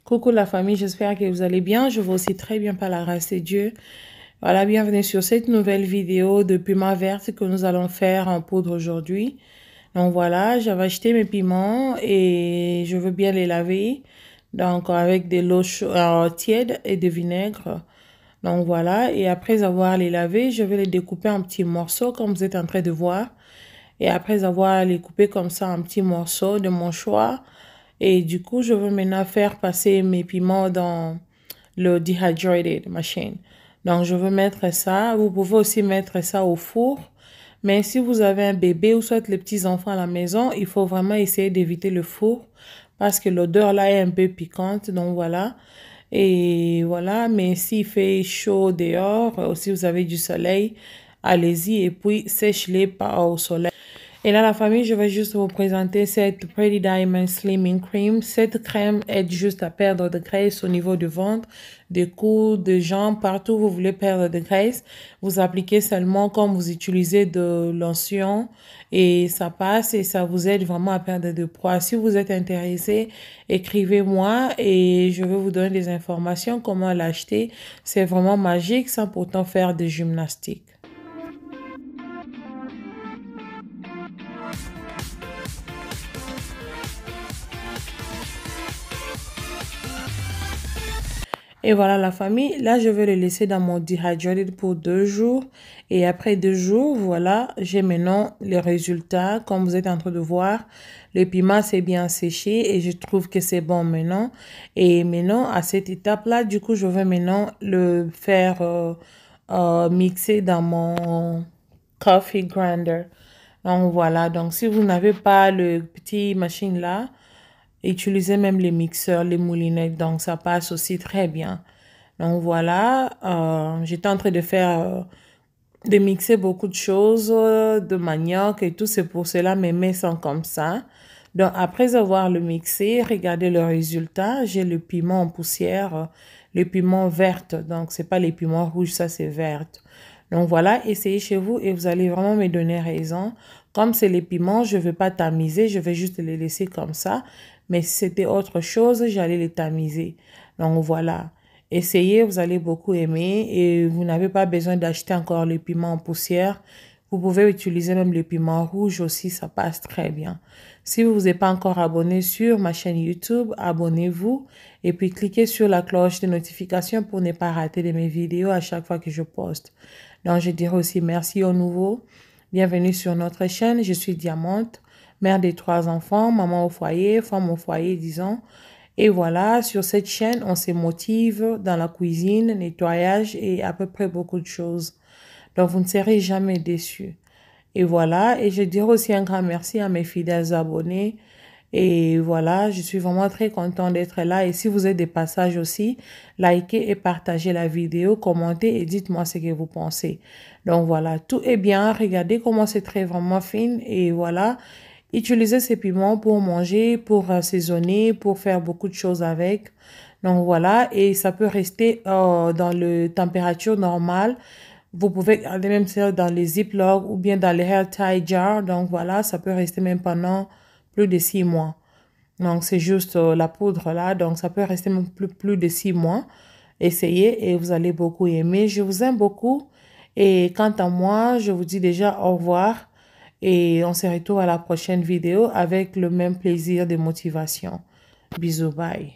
Coucou la famille, j'espère que vous allez bien. Je vais aussi très bien par la grâce de Dieu. Voilà, bienvenue sur cette nouvelle vidéo de piments verts que nous allons faire en poudre aujourd'hui. Donc voilà, j'avais acheté mes piments et je veux bien les laver. Donc avec de l'eau tiède et de vinaigre. Donc voilà, et après avoir les lavés, je vais les découper en petits morceaux comme vous êtes en train de voir. Et après avoir les coupés comme ça en petits morceaux de mon choix. Et du coup, je veux maintenant faire passer mes piments dans le dehydrated machine. Donc, je veux mettre ça. Vous pouvez aussi mettre ça au four. Mais si vous avez un bébé ou soit les petits enfants à la maison, il faut vraiment essayer d'éviter le four parce que l'odeur là est un peu piquante. Donc, voilà. Et voilà. Mais s'il fait chaud dehors, ou si vous avez du soleil, allez-y et puis sèche-les au soleil. Et là, la famille, je vais juste vous présenter cette Pretty Diamond Slimming Cream. Cette crème aide juste à perdre de graisse au niveau du ventre, des coudes, des jambes, partout où vous voulez perdre de graisse. Vous appliquez seulement comme vous utilisez de lotion et ça passe et ça vous aide vraiment à perdre de poids. Si vous êtes intéressé, écrivez-moi et je vais vous donner des informations comment l'acheter. C'est vraiment magique sans pourtant faire de gymnastique. Et voilà la famille, là je vais le laisser dans mon dehydrated pour 2 jours. Et après 2 jours, voilà, j'ai maintenant les résultats. Comme vous êtes en train de voir, le piment s'est bien séché et je trouve que c'est bon maintenant. Et maintenant, à cette étape-là, du coup, je vais maintenant le faire mixer dans mon coffee grinder. Donc voilà, donc si vous n'avez pas le petit machine là, utilisez même les mixeurs, les moulinettes, donc ça passe aussi très bien. Donc voilà, j'étais en train de faire, de mixer beaucoup de choses, de manioc et tout, c'est pour cela mes mains sont comme ça. Donc après avoir le mixé, regardez le résultat, j'ai le piment en poussière, le piment vert, donc c'est pas les piments rouges, ça c'est vert. Donc voilà, essayez chez vous et vous allez vraiment me donner raison. Comme c'est les piments, je ne vais pas tamiser, je vais juste les laisser comme ça. Mais si c'était autre chose, j'allais les tamiser. Donc voilà, essayez, vous allez beaucoup aimer et vous n'avez pas besoin d'acheter encore les piments en poussière. Vous pouvez utiliser même les piments rouges aussi, ça passe très bien. Si vous n'êtes pas encore abonné sur ma chaîne YouTube, abonnez-vous et puis cliquez sur la cloche de notification pour ne pas rater de mes vidéos à chaque fois que je poste. Donc, je dirais aussi merci aux nouveaux. Bienvenue sur notre chaîne. Je suis Diamante, mère de 3 enfants, maman au foyer, femme au foyer, disons. Et voilà, sur cette chaîne, on se motive dans la cuisine, nettoyage et à peu près beaucoup de choses. Donc, vous ne serez jamais déçus. Et voilà, et je dirais aussi un grand merci à mes fidèles abonnés. Et voilà, je suis vraiment très contente d'être là. Et si vous êtes des passages aussi, likez et partagez la vidéo, commentez et dites-moi ce que vous pensez. Donc voilà, tout est bien. Regardez comment c'est très vraiment fine. Et voilà, utilisez ces piments pour manger, pour assaisonner, pour faire beaucoup de choses avec. Donc voilà, et ça peut rester dans la température normale. Vous pouvez garder même ça dans les Ziploc ou bien dans les air tight jars. Donc voilà, ça peut rester même pendant plus de 6 mois. Donc c'est juste la poudre là. Donc ça peut rester même plus de 6 mois. Essayez et vous allez beaucoup aimer. Je vous aime beaucoup. Et quant à moi, je vous dis déjà au revoir. Et on se retrouve à la prochaine vidéo avec le même plaisir de motivation. Bisous, bye.